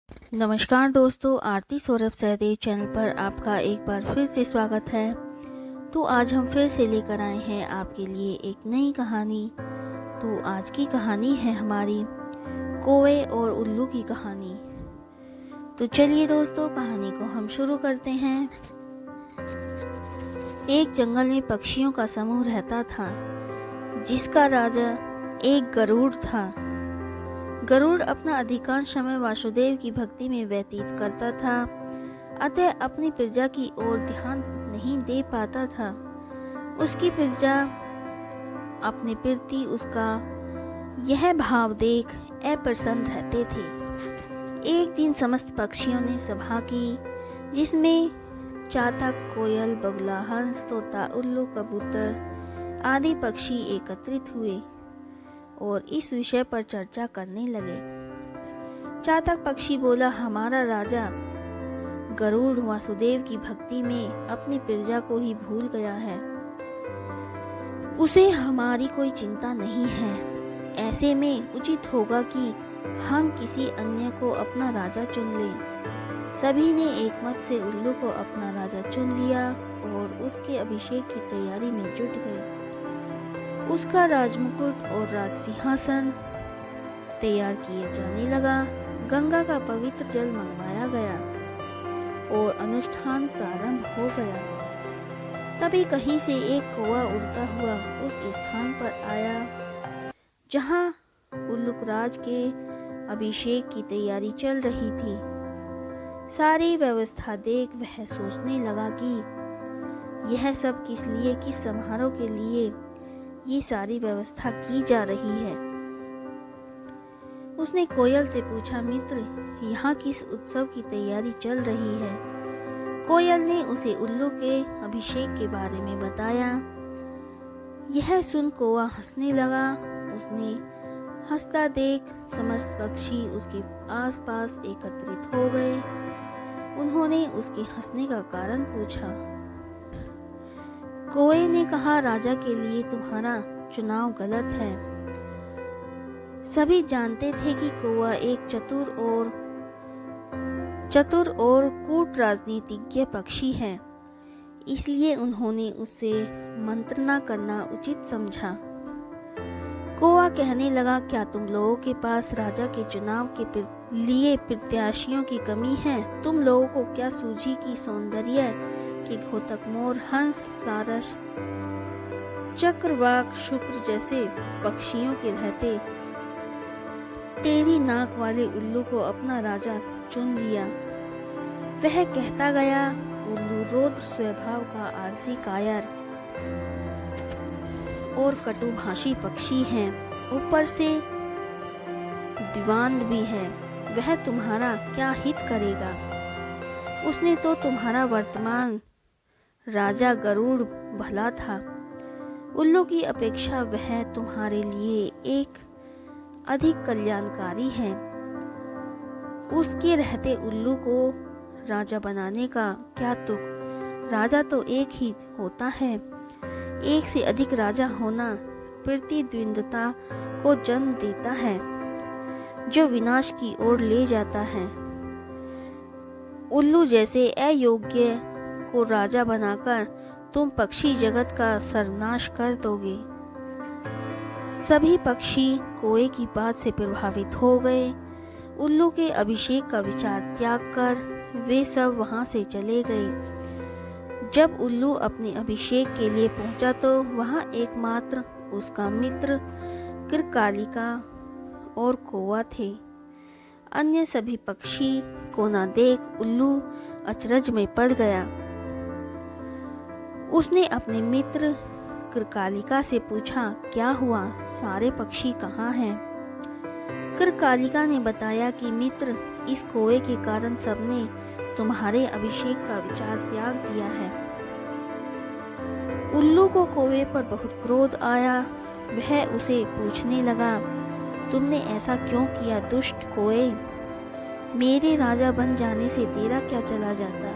नमस्कार दोस्तों, आरती सौरभ सहदेव चैनल पर आपका एक बार फिर से स्वागत है। तो आज हम फिर से लेकर आए हैं आपके लिए एक नई कहानी। तो आज की कहानी है हमारी कौवे और उल्लू की कहानी। तो चलिए दोस्तों, कहानी को हम शुरू करते हैं। एक जंगल में पक्षियों का समूह रहता था, जिसका राजा एक गरुड़ था। गरुड़ अपना अधिकांश समय वासुदेव की भक्ति में व्यतीत करता था, अतः अपनी प्रजा की ओर ध्यान नहीं दे पाता था। उसकी प्रजा अपने प्रति उसका यह भाव देख अप्रसन्न रहते थे। एक दिन समस्त पक्षियों ने सभा की, जिसमें चातक, कोयल, बगुला, हंस, तोता, उल्लू, कबूतर आदि पक्षी एकत्रित हुए और इस विषय पर चर्चा करने लगे। चातक पक्षी बोला, हमारा राजा गरुड़ वासुदेव की भक्ति में अपनी प्रजा को ही भूल गया है। उसे हमारी कोई चिंता नहीं है। ऐसे में उचित होगा कि हम किसी अन्य को अपना राजा चुन लें। सभी ने एकमत से उल्लू को अपना राजा चुन लिया और उसके अभिषेक की तैयारी में जुट गए। उसका राजमुकुट और राजसिंहासन तैयार किए जाने लगा। गंगा का पवित्र जल मंगवाया गया और अनुष्ठान प्रारंभ हो गया। तभी कहीं से एक कौवा उड़ता हुआ उस स्थान पर आया जहां उल्लूकराज के अभिषेक की तैयारी चल रही थी। सारी व्यवस्था देख वह सोचने लगा कि यह सब किस लिए, किस समारोह के लिए ये सारी व्यवस्था की जा रही है। उसने कोयल से पूछा, मित्र, यहाँ किस उत्सव की तैयारी चल रही है? कोयल ने उसे उल्लू के अभिषेक के बारे में बताया। यह सुन कौवा हंसने लगा। उसने हंसता देख समस्त पक्षी उसके आसपास एकत्रित हो गए। उन्होंने उसके हंसने का कारण पूछा। कौवे ने कहा, राजा के लिए तुम्हारा चुनाव गलत है। सभी जानते थे कि कौवा एक चतुर और कूट राजनीतिज्ञ पक्षी है, इसलिए उन्होंने उससे मंत्रणा करना उचित समझा। कौवा कहने लगा, क्या तुम लोगों के पास राजा के चुनाव के लिए प्रत्याशियों की कमी है? तुम लोगों को क्या सूझी कि सौंदर्य के घोतक मोर, हंस, सारस, चक्रवाक, शुक्र जैसे पक्षियों के रहते टेढ़ी नाक वाले उल्लू को अपना राजा चुन लिया? वह कहता गया, उल्लू रौद्र स्वभाव का आलसी, कायर और कटुभाषी पक्षी है, ऊपर से दीवान भी है। वह तुम्हारा क्या हित करेगा? उसने तो तुम्हारा वर्तमान राजा गरुड़ भला था। उल्लू की अपेक्षा वह तुम्हारे लिए एक अधिक कल्याणकारी है। उसके रहते उल्लू को राजा बनाने का क्या तुक? राजा तो एक ही होता है। एक से अधिक राजा होना प्रतिद्वंद्विता को जन्म देता है, जो विनाश की ओर ले जाता है। उल्लू जैसे अयोग्य को राजा बनाकर तुम पक्षी जगत का सर्वनाश कर दोगे। सभी पक्षी कौवे की बात से प्रभावित हो गए। उल्लू के अभिषेक का विचार त्याग कर वे सब वहां से चले गए। जब उल्लू अपने अभिषेक के लिए पहुंचा तो वहां एकमात्र उसका मित्र कृकालिका और कौवा थे। अन्य सभी पक्षी को न देख उल्लू अचरज में पड़ गया। उसने अपने मित्र कृकालिका से पूछा, क्या हुआ? सारे पक्षी कहाँ हैं? कृकालिका ने बताया कि मित्र, इस कौवे के कारण सबने तुम्हारे अभिषेक का विचार त्याग दिया है। उल्लू को कौवे पर बहुत क्रोध आया। वह उसे पूछने लगा, तुमने ऐसा क्यों किया दुष्ट कौवे? मेरे राजा बन जाने से तेरा क्या चला जाता?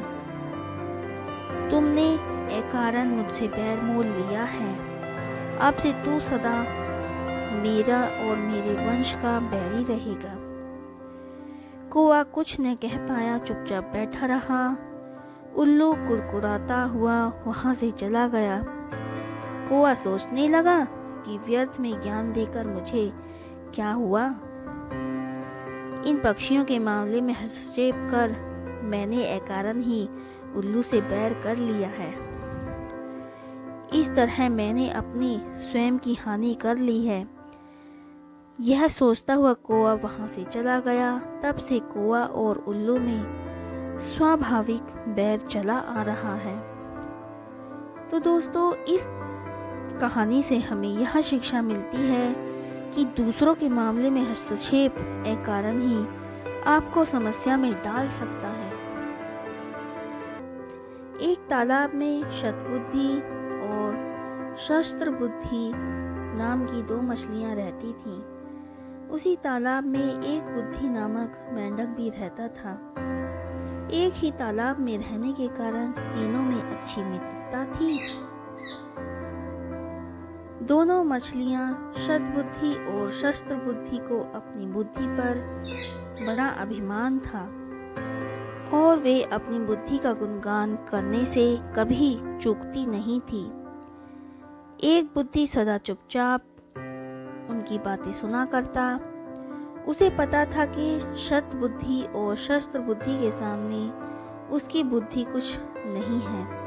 तुमने अकारण मुझसे बैर मोल लिया है। अब से तू सदा मेरा और मेरे वंश का बैरी रहेगा। कौवा कुछ न कह पाया, चुपचाप बैठा रहा। उल्लू कुरकुराता हुआ वहां से चला गया। कौवा सोचने लगा कि व्यर्थ में ज्ञान देकर मुझे क्या हुआ। इन पक्षियों के मामले में हस्तक्षेप कर मैंने अकारण ही उल्लू से बैर कर लिया है। इस तरह मैंने अपनी स्वयं की हानि कर ली है। यह सोचता हुआ कौवा वहां से चला गया। तब से कौवा और उल्लू में स्वाभाविक बैर चला आ रहा है। तो दोस्तों, इस कहानी से हमें यह शिक्षा मिलती है कि दूसरों के मामले में हस्तक्षेप अकारण ही आपको समस्या में डाल सकता है। एक तालाब में शतबुद्धि और शस्त्रबुद्धि नाम की दो मछलियां रहती थीं। उसी तालाब में एक बुद्धि नामक मेंढक भी रहता था। एक ही तालाब में रहने के कारण तीनों में अच्छी मित्रता थी। दोनों मछलियां शतबुद्धि और शस्त्रबुद्धि को अपनी बुद्धि पर बड़ा अभिमान था और वे अपनी बुद्धि का गुणगान करने से कभी चूकती नहीं थी। एक बुद्धि सदा चुपचाप उनकी बातें सुना करता। उसे पता था कि शतबुद्धि और शस्त्रबुद्धि के सामने उसकी बुद्धि कुछ नहीं है।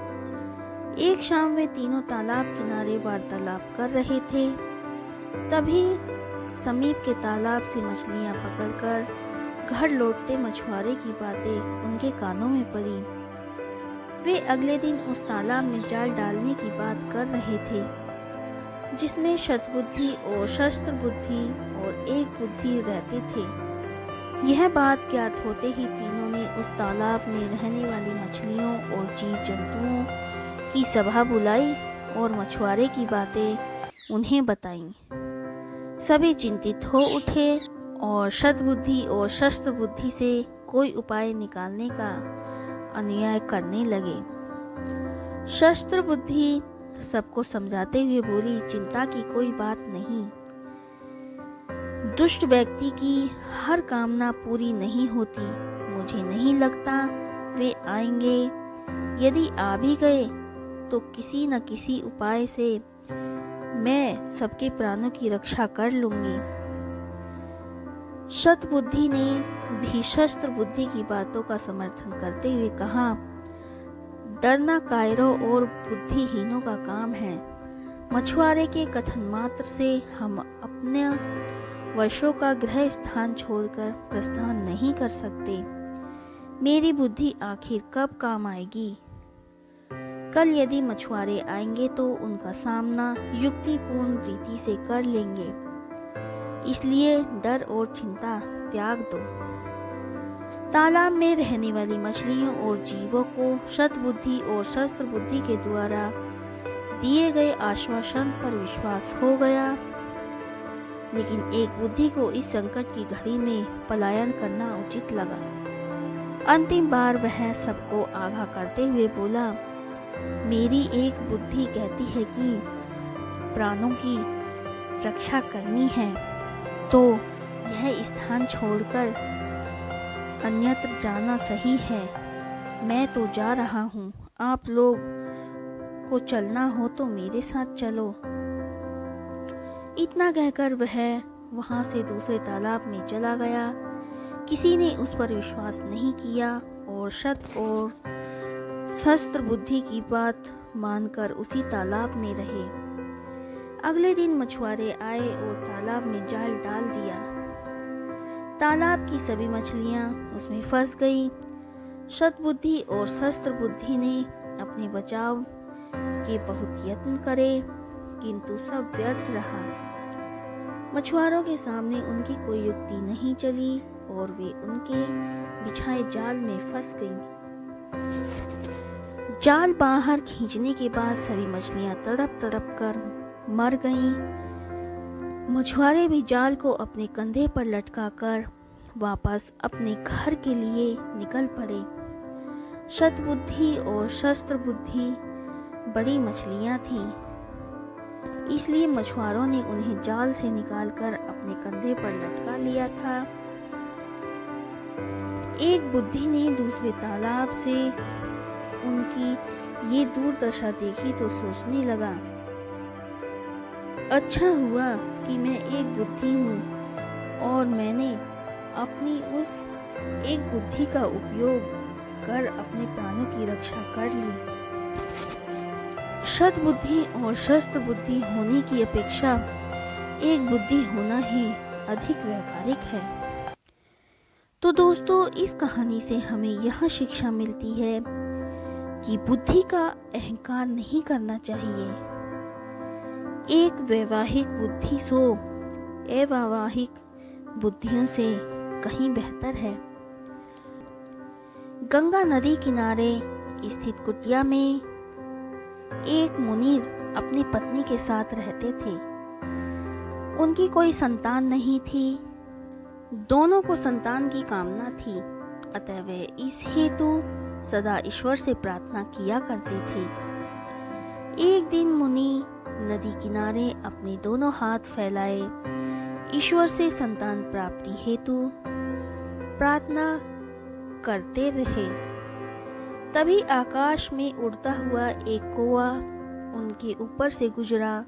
एक शाम वे तीनों तालाब किनारे वार्तालाप कर रहे थे। तभी समीप के तालाब से मछलियां पकड़कर घर लौटते मछुआरे की बातें उनके कानों में पड़ी। वे अगले दिन उस तालाब में जाल डालने की बात कर रहे थे जिसमें शतबुद्धि और शस्त्रबुद्धि और एक बुद्धि रहते थे। यह बात ज्ञात होते ही तीनों ने उस तालाब में रहने वाली मछलियों और जीव जंतुओं की सभा बुलाई और मछुआरे की बातें उन्हें बताईं। सभी चिंतित हो उठे और शतबुद्धि और शस्त्रबुद्धि से कोई उपाय निकालने का अनुयाय करने लगे। शस्त्रबुद्धि सबको समझाते हुए बोली, चिंता की कोई बात नहीं। दुष्ट व्यक्ति की हर कामना पूरी नहीं होती। मुझे नहीं लगता वे आएंगे। यदि आ भी गए तो किसी न किसी उपाय से मैं सबके प्राणों की रक्षा कर लूंगी। शतबुद्धि ने भी शस्त्रबुद्धि की बातों का समर्थन करते हुए कहा, डरना कायरों और बुद्धिहीनों का काम है। मछुआरे के कथन मात्र से हम अपने वर्षों का गृह स्थान छोड़कर प्रस्थान नहीं कर सकते। मेरी बुद्धि आखिर कब काम आएगी? कल यदि मछुआरे आएंगे तो उनका सामना युक्तिपूर्ण रीति से कर लेंगे। इसलिए डर और चिंता त्याग दो। तालाब में रहने वाली मछलियों और जीवों को शतबुद्धि और शस्त्रबुद्धि के द्वारा दिए गए आश्वासन पर विश्वास हो गया, लेकिन एक बुद्धि को इस संकट की घड़ी में पलायन करना उचित लगा। अंतिम बार वह सबको आगाह करते हुए बोला, मेरी एक बुद्धि कहती है कि प्राणों की रक्षा करनी है, तो यह स्थान छोड़कर अन्यत्र जाना सही है। मैं तो जा रहा हूँ, आप लोग को चलना हो तो मेरे साथ चलो। इतना कहकर वह वहां से दूसरे तालाब में चला गया। किसी ने उस पर विश्वास नहीं किया और शत और शस्त्र बुद्धि की बात मानकर उसी तालाब में रहे। अगले दिन मछुआरे आए और तालाब में जाल डाल दिया। तालाब की सभी मछलियां उसमें फंस गई। शतबुद्धि और शस्त्र बुद्धि ने अपने बचाव के बहुत यत्न करे, किंतु सब व्यर्थ रहा। मछुआरों के सामने उनकी कोई युक्ति नहीं चली और वे उनके बिछाए जाल में फंस गईं। जाल बाहर खींचने के बाद सभी मछलियां तड़प तड़प कर मर गईं। मछुआरे भी जाल को अपने कंधे पर लटकाकर वापस अपने घर के लिए निकल पड़े। शतबुद्धि और शस्त्र बुद्धि बड़ी मछलियां थीं, इसलिए मछुआरों ने उन्हें जाल से निकालकर अपने कंधे पर लटका लिया था। एक बुद्धि ने दूसरे तालाब से उनकी ये दुर्दशा देखी तो सोचने लगा, अच्छा हुआ कि मैं एक बुद्धि हूँ और मैंने अपनी उस एक बुद्धि का उपयोग कर अपने प्राणों की रक्षा कर ली। शत बुद्धि और शस्त्र बुद्धि होने की अपेक्षा एक बुद्धि होना ही अधिक व्यावहारिक है। तो दोस्तों, इस कहानी से हमें यह शिक्षा मिलती है कि बुद्धि का अहंकार नहीं करना चाहिए। एक वैवाहिक बुद्धि सो अवैवाहिक बुद्धियों से कहीं बेहतर है। गंगा नदी किनारे स्थित कुटिया में एक मुनि अपनी पत्नी के साथ रहते थे। उनकी कोई संतान नहीं थी। दोनों को संतान की कामना थी, अतः वे इस हेतु सदा ईश्वर से प्रार्थना किया करते थे। एक दिन मुनि नदी किनारे अपने दोनों हाथ फैलाए ईश्वर से संतान प्राप्ति हेतु प्रार्थना करते रहे। तभी आकाश में उड़ता हुआ एक कौवा उनके ऊपर से गुजरा।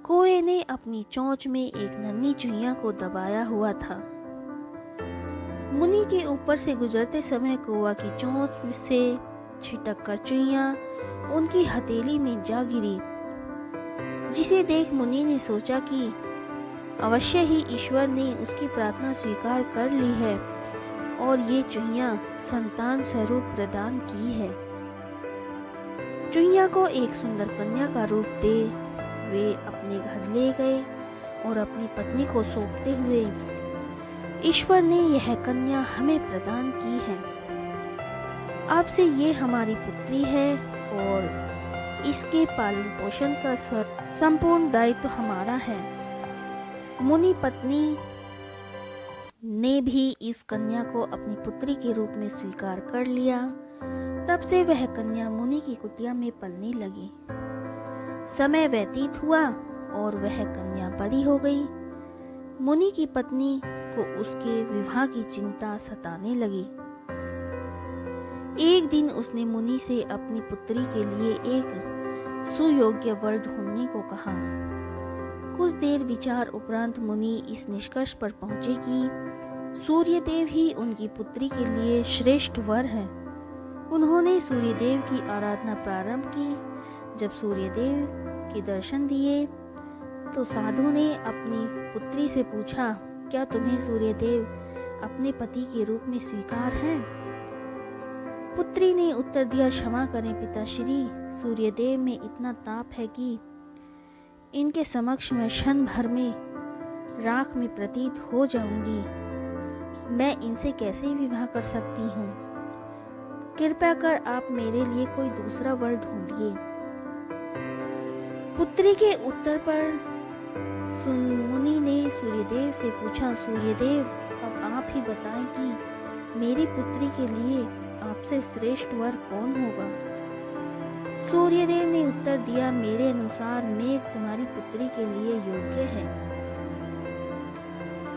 कौवे ने अपनी चोंच में एक नन्ही चुईया को दबाया हुआ था। मुनि के ऊपर से गुजरते समय कौवा की चोंच से छिटक कर चुईया उनकी हथेली में जा गिरी, जिसे देख मुनि ने सोचा कि अवश्य ही ईश्वर ने उसकी प्रार्थना स्वीकार कर ली है और ये चुईया संतान स्वरूप प्रदान की है। चुईया को एक सुंदर कन्या का रूप दे वे अपने घर ले गए और अपनी पत्नी को सौंपते हुए, ईश्वर ने यह कन्या हमें प्रदान की है। अब से ये हमारी पुत्री है और इसके पालन पोषण का संपूर्ण दायित्व हमारा है। मुनि पत्नी ने भी इस कन्या को अपनी पुत्री के रूप में स्वीकार कर लिया। तब से वह कन्या मुनि की कुटिया में पलने लगी। समय व्यतीत हुआ और वह कन्या बड़ी हो गई। मुनि की पत्नी को उसके विवाह की चिंता सताने लगी। एक दिन उसने मुनि से अपनी पुत्री के लिए एक सुयोग्य वर ढूंढने को कहा। कुछ देर विचार उपरांत मुनि इस निष्कर्ष पर पहुंचे कि सूर्यदेव ही उनकी पुत्री के लिए श्रेष्ठ वर है। उन्होंने सूर्यदेव की आराधना प्रारंभ की। जब सूर्यदेव के दर्शन दिए तो साधु ने अपनी पुत्री से पूछा, क्या तुम्हें सूर्यदेव अपने पति के रूप में स्वीकार हैं? पुत्री ने उत्तर दिया, क्षमा करें पिताश्री, सूर्यदेव में इतना ताप है कि इनके समक्ष मैं क्षण भर में राख में प्रतीत हो जाऊंगी। मैं इनसे कैसे विवाह कर सकती हूँ? कृपया कर आप मेरे लिए कोई दूसरा वर ढूंढिए। पुत्री के उत्तर पर मुनि ने सूर्यदेव से पूछा, सूर्यदेव अब आप ही बताएं कि मेरी पुत्री के लिए आपसे श्रेष्ठ वर कौन होगा? सूर्यदेव ने उत्तर दिया, मेरे अनुसार मेघ तुम्हारी पुत्री के लिए योग्य है,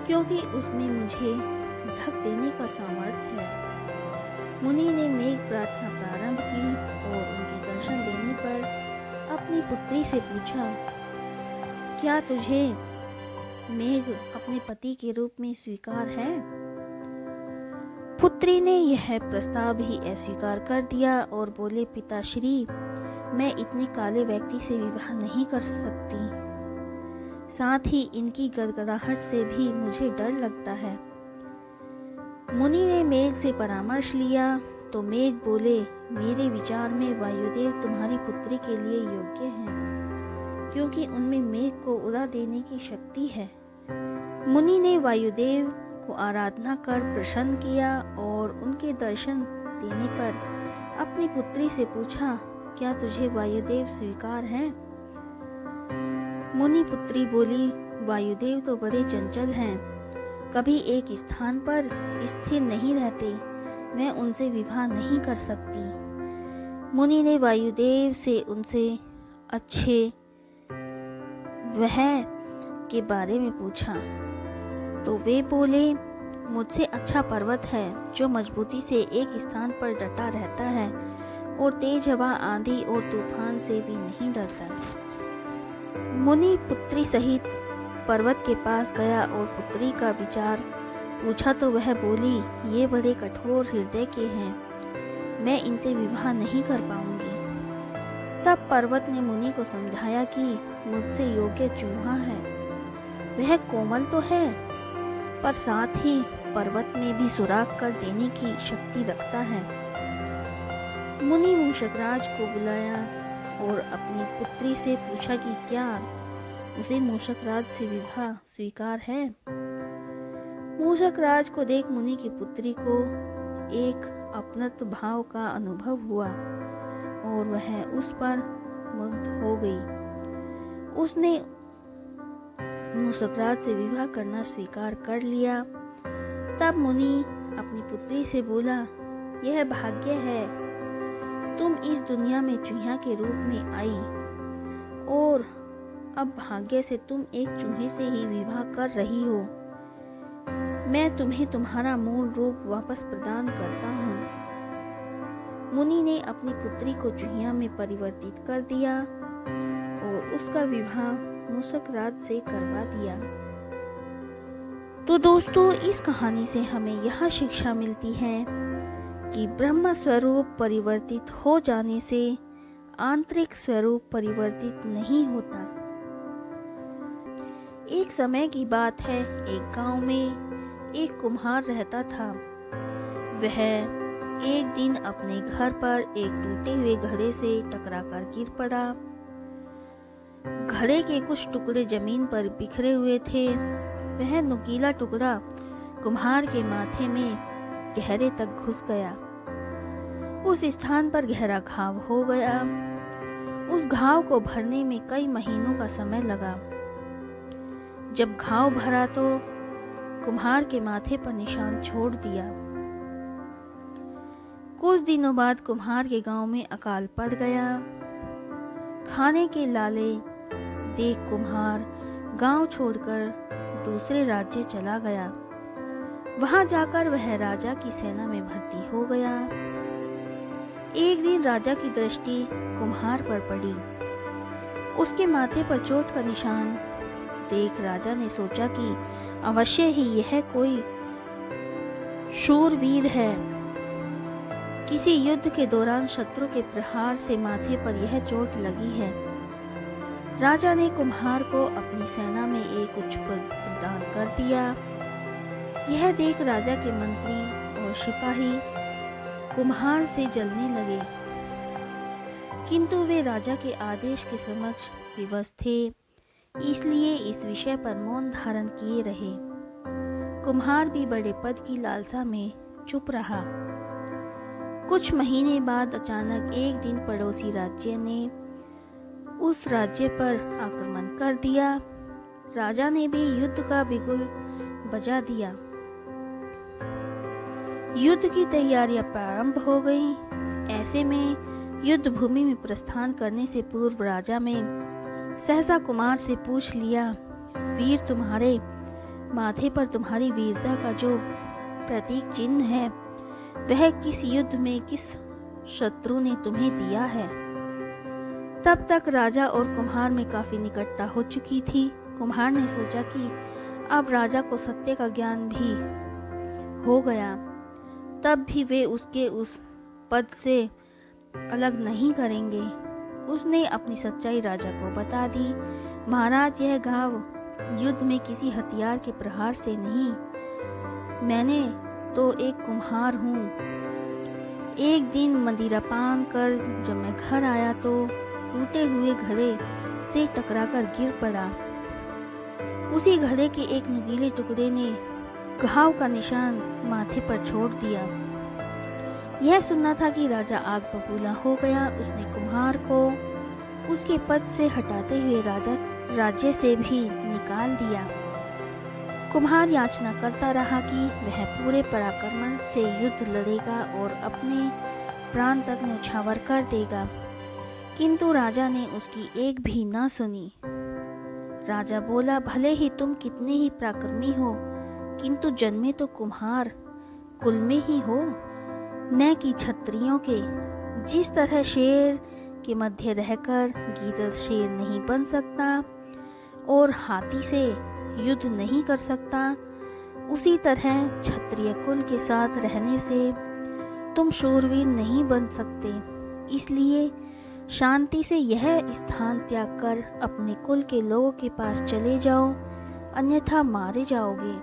क्योंकि उसमें मुझे ढक देने का सामर्थ्य है। मुनि ने मेघ प्रार्थना प्रारंभ की और उनके दर्शन देने पर अपनी पुत्री से पूछा, क्या तुझे मेघ अपने पति के रूप में स्वीकार है? पुत्री ने यह प्रस्ताव ही अस्वीकार कर दिया और बोले, पिताश्री, मैं इतने काले व्यक्ति से विवाह नहीं कर सकती। साथ ही इनकी गड़गड़ाहट से भी मुझे डर लगता है। मुनि ने मेघ से परामर्श लिया तो मेघ बोले, मेरे विचार में वायुदेव तुम्हारी पुत्री के लिए योग्य हैं, क्योंकि उनमें मेघ को उड़ा देने की शक्ति है। मुनि ने वायुदेव को आराधना कर प्रसन्न किया और उनके दर्शन देने पर अपनी पुत्री से पूछा, क्या तुझे वायुदेव स्वीकार हैं? मुनि पुत्री बोली, वायुदेव तो बड़े चंचल हैं, कभी एक स्थान पर स्थिर नहीं रहते, मैं उनसे विवाह नहीं कर सकती। मुनि ने वायुदेव से उनसे अच्छे वह के बारे में पूछा तो वे बोले, मुझसे अच्छा पर्वत है जो मजबूती से एक स्थान पर डटा रहता है और तेज हवा, आंधी और तूफान से भी नहीं डरता। मुनि पुत्री सहित पर्वत के पास गया और पुत्री का विचार पूछा तो वह बोली, ये बड़े कठोर हृदय के हैं, मैं इनसे विवाह नहीं कर पाऊंगी। तब पर्वत ने मुनि को समझाया कि मुझसे योग्य चूहा है, वह कोमल तो है पर साथ ही पर्वत में भी सुराख कर देने की शक्ति रखता है। मुनि मूषकराज को बुलाया और अपनी पुत्री से पूछा कि क्या उसे मूषकराज से विवाह स्वीकार है। मूषकराज को देख मुनि की पुत्री को एक अपनत्व भाव का अनुभव हुआ और वह उस पर मुग्ध हो गई। उसने मूषकराज से विवाह करना स्वीकार कर लिया। तब मुनि अपनी पुत्री से बोला, यह भाग्य है, तुम इस दुनिया में चूहिया के रूप में आई और अब भाग्य से तुम एक चूहे से ही विवाह कर रही हो। मैं तुम्हें तुम्हारा मूल रूप वापस प्रदान करता हूँ। मुनि ने अपनी पुत्री को चूहिया में परिवर्तित कर दिया और उसका विवाह मूषकराज से करवा दिया। तो दोस्तों, इस कहानी से हमें यह शिक्षा मिलती है कि ब्रह्म स्वरूप परिवर्तित हो जाने से आंतरिक स्वरूप परिवर्तित नहीं होता। एक समय की बात है, एक गांव में एक कुम्हार रहता था। वह एक दिन अपने घर पर एक टूटे हुए घड़े से टकराकर गिर पड़ा। घड़े के कुछ टुकड़े जमीन पर बिखरे हुए थे। वह नुकीला टुकड़ा कुम्हार के माथे में गहरे तक घुस गया। उस स्थान पर गहरा घाव हो गया। उस घाव को भरने में कई महीनों का समय लगा। जब घाव भरा तो कुम्हार के माथे पर निशान छोड़ दिया। कुछ दिनों बाद कुम्हार के गांव में अकाल पड़ गया। खाने के लाले देख कुम्हार गांव छोड़कर दूसरे राज्य चला गया। वहां जाकर वह राजा की सेना में भर्ती हो गया। एक दिन राजा की दृष्टि कुम्हार पर पड़ी। उसके माथे पर चोट का निशान देख राजा ने सोचा कि अवश्य ही यह कोई शूरवीर है। किसी युद्ध के दौरान शत्रु के प्रहार से माथे पर यह चोट लगी है। राजा ने कुम्हार को अपनी सेना में एक उच्च पद प्रदान कर दिया। यह देख राजा के मंत्री और सिपाही कुम्हार से जलने लगे, किंतु वे राजा के आदेश के समक्ष विवश थे, इसलिए इस विषय पर मौन धारण किए रहे। कुम्हार भी बड़े पद की लालसा में चुप रहा। कुछ महीने बाद अचानक एक दिन पड़ोसी राज्य ने उस राज्य पर आक्रमण कर दिया। राजा ने भी युद्ध का बिगुल बजा दिया। युद्ध की तैयारियां प्रारंभ हो गईं। ऐसे में युद्ध भूमि में प्रस्थान करने से पूर्व राजा में सहसा कुमार से पूछ लिया, वीर, तुम्हारे माथे पर तुम्हारी वीरता का जो प्रतीक चिन्ह है वह किस युद्ध में किस शत्रु ने तुम्हें दिया है। तब तक राजा और कुम्हार में काफी निकटता हो चुकी थी। कुम्हार ने सोचा कि अब राजा को सत्य का ज्ञान भी हो गया, तब भी वे उसके उस पद से अलग नहीं करेंगे। उसने अपनी सच्चाई राजा को बता दी। महाराज, यह घाव युद्ध में किसी हथियार के प्रहार से नहीं, मैंने तो एक कुम्हार हूँ। एक दिन मदिरा पान कर जब मैं घर आया तो टूटे हुए घड़े से टकराकर गिर पड़ा। उसी घड़े के एक नुकीले टुकड़े ने घाव का निशान माथे पर छोड़ दिया। यह सुनना था कि राजा आग बबूला हो गया। उसने कुम्हार को उसके पद से हटाते हुए राज्य से भी निकाल दिया। कुम्हार याचना करता रहा कि वह पूरे पराक्रम से युद्ध लड़ेगा और अपने प्राण तक न्यौछावर कर देगा, किंतु राजा ने उसकी एक भी न सुनी। राजा बोला, भले ही तुम कितने ही पराक्रमी हो, किंतु जन्मे तो कुम्हार कुल में ही हो, न कि क्षत्रियों के। जिस तरह शेर के मध्य रहकर गीदड़ शेर नहीं बन सकता और हाथी से युद्ध नहीं कर सकता, उसी तरह क्षत्रिय कुल के साथ रहने से तुम शूरवीर नहीं बन सकते। इसलिए शांति से यह स्थान त्याग कर अपने कुल के लोगों के पास चले जाओ, अन्यथा मारे जाओगे।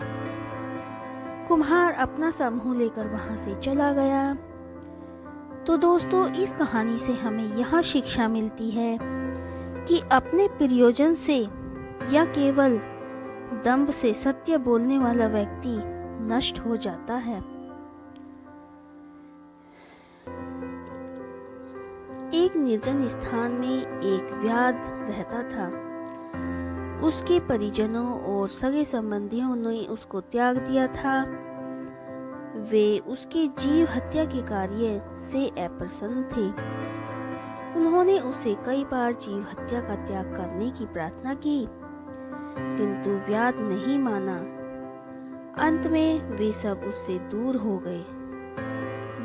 कुम्हार अपना समूह लेकर वहां से चला गया। तो दोस्तों, इस कहानी से हमें यह शिक्षा मिलती है कि अपने प्रियोजन से या केवल दंभ से सत्य बोलने वाला व्यक्ति नष्ट हो जाता है। एक निर्जन स्थान में एक व्याध रहता था। उसके परिजनों और सगे संबंधियों ने उसको त्याग दिया था। वे उसके जीव हत्या के कार्य से अप्रसन्न थे। उन्होंने उसे कई बार जीव हत्या का त्याग करने की प्रार्थना की, किंतु व्याध नहीं माना। अंत में वे सब उससे दूर हो गए।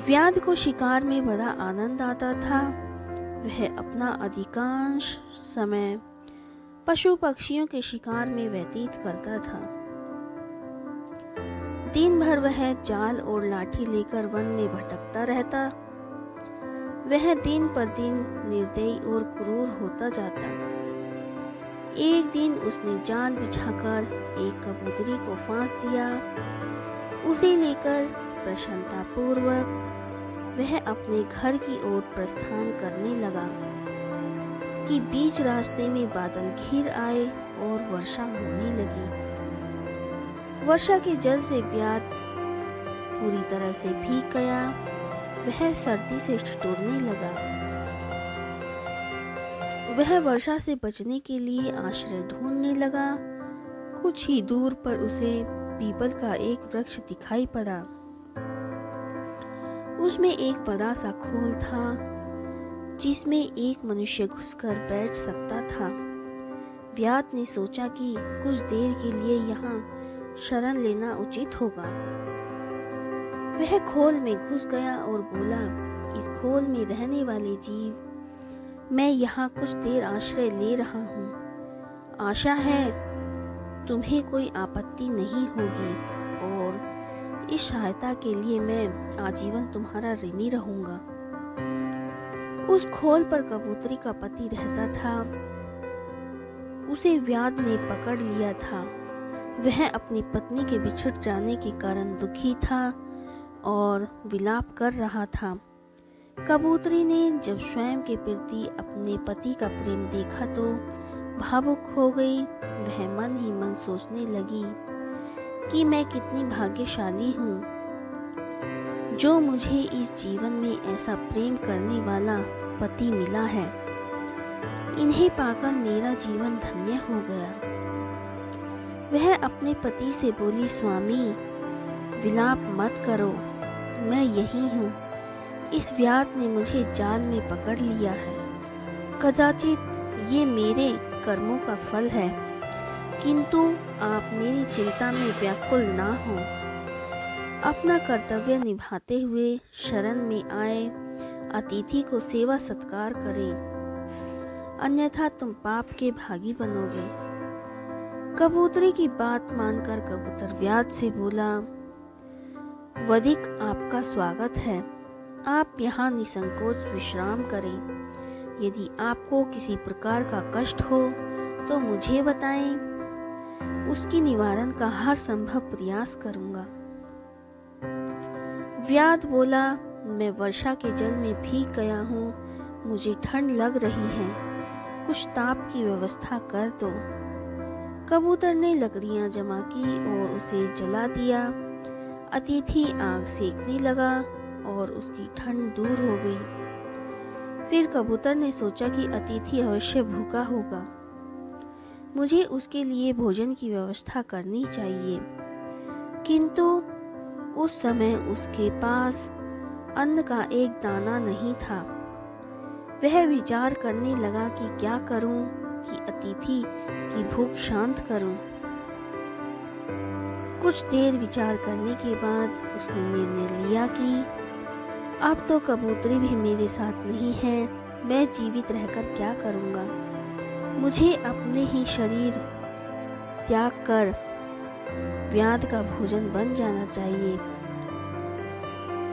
व्याध को शिकार में बड़ा आनंद आता था। वह अपना अधिकांश समय पशु पक्षियों के शिकार में व्यतीत करता था। दिन भर वह जाल और लाठी लेकर वन में भटकता रहता। वह दिन पर दिन निर्दयी और क्रूर होता जाता। एक दिन उसने जाल बिछाकर एक कबूतरी को फांस दिया। उसे लेकर प्रसन्नतापूर्वक वह अपने घर की ओर प्रस्थान करने लगा कि बीच रास्ते में बादल घिर आए और वर्षा होने लगी। वर्षा के जल से व्याध पूरी तरह से भीग गया। वह सर्दी से ठिठुरने लगा। वह वर्षा से बचने के लिए आश्रय ढूंढने लगा। कुछ ही दूर पर उसे पीपल का एक वृक्ष दिखाई पड़ा। उसमें एक बड़ा सा खोल था जिसमें एक मनुष्य घुसकर बैठ सकता था। व्याध ने सोचा कि कुछ देर के लिए यहाँ शरण लेना उचित होगा। वह खोल में घुस गया और बोला, इस खोल में रहने वाले जीव, मैं यहाँ कुछ देर आश्रय ले रहा हूँ। आशा है तुम्हें कोई आपत्ति नहीं होगी और इस सहायता के लिए मैं आजीवन तुम्हारा ऋणी रहूंगा। उस खोल पर कबूतरी का पति रहता था। उसे व्याध ने पकड़ लिया था। वह अपनी पत्नी के बिछड़ जाने के कारण दुखी था और विलाप कर रहा था। कबूतरी ने जब स्वयं के प्रति अपने पति का प्रेम देखा तो भावुक हो गई। वह मन ही मन सोचने लगी कि मैं कितनी भाग्यशाली हूँ जो मुझे इस जीवन में ऐसा प्रेम करने वाला पति मिला है। इन्हें पाकर मेरा जीवन धन्य हो गया। वह अपने पति से बोली, स्वामी विलाप मत करो, मैं यही हूँ। इस व्याध ने मुझे जाल में पकड़ लिया है। कदाचित ये मेरे कर्मों का फल है, किंतु आप मेरी चिंता में व्याकुल ना हो। अपना कर्तव्य निभाते हुए शरण में आए अतिथि को सेवा सत्कार करें, अन्यथा तुम पाप के भागी बनोगे। कबूतरी की बात मानकर कबूतर व्याध से बोला, वधिक आपका स्वागत है। आप यहाँ निसंकोच विश्राम करें। यदि आपको किसी प्रकार का कष्ट हो तो मुझे बताएं, उसकी निवारण का हर संभव प्रयास करूंगा। व्याध बोला, मैं वर्षा के जल में भीग गया हूँ, मुझे ठंड लग रही है, कुछ ताप की व्यवस्था कर दो। कबूतर ने लकड़ियां जमा की और उसे जला दिया। अतिथि आग सेकने लगा और उसकी ठंड दूर हो गई। फिर कबूतर ने सोचा कि अतिथि अवश्य भूखा होगा, मुझे उसके लिए भोजन की व्यवस्था करनी चाहिए। किंतु उस समय उसके पास अन्न का एक दाना नहीं था। वह विचार करने लगा कि क्या करूं कि अतिथि की भूख शांत करूं। कुछ देर विचार करने के बाद उसने निर्णय लिया कि अब तो कबूतरी भी मेरे साथ नहीं है, मैं जीवित रहकर क्या करूँगा। मुझे अपने ही शरीर त्याग कर व्याध का भोजन बन जाना चाहिए।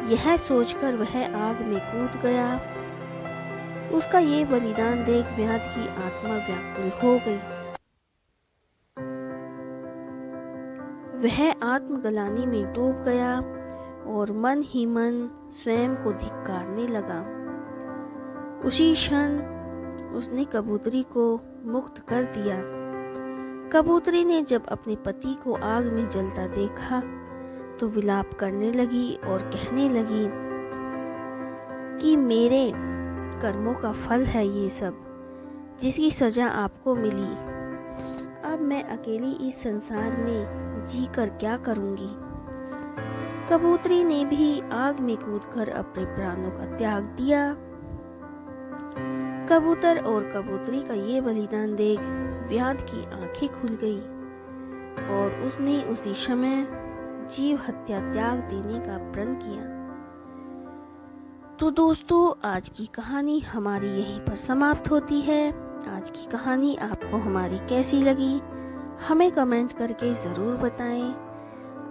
यह सोचकर वह आग में कूद गया। उसका ये बलिदान देख व्याध की आत्मा व्याकुल हो गई। वह आत्मग्लानि में डूब गया और मन ही मन स्वयं को धिक्कारने लगा। उसी क्षण उसने कबूतरी को मुक्त कर दिया। कबूतरी ने जब अपने पति को आग में जलता देखा तो विलाप करने लगी और कहने लगी कि मेरे कर्मों का फल है ये सब, जिसकी सजा आपको मिली। अब मैं अकेली इस संसार में जी कर क्या करूँगी। कबूतरी ने भी आग में कूदकर अपने प्राणों का त्याग दिया। कबूतर और कबूतरी का ये बलिदान देख व्याध की आंखें खुल गई और उसने उसी समय जीव हत्या त्याग देने का प्रण किया। तो दोस्तों, आज की कहानी हमारी यहीं पर समाप्त होती है। आज की कहानी आपको हमारी कैसी लगी हमें कमेंट करके ज़रूर बताएं।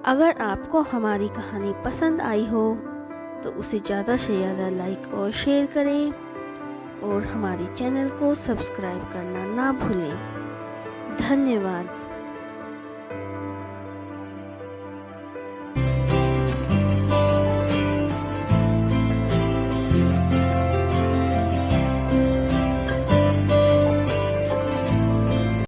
अगर आपको हमारी कहानी पसंद आई हो तो उसे ज़्यादा से ज़्यादा लाइक और शेयर करें और हमारे चैनल को सब्सक्राइब करना ना भूलें। धन्यवाद।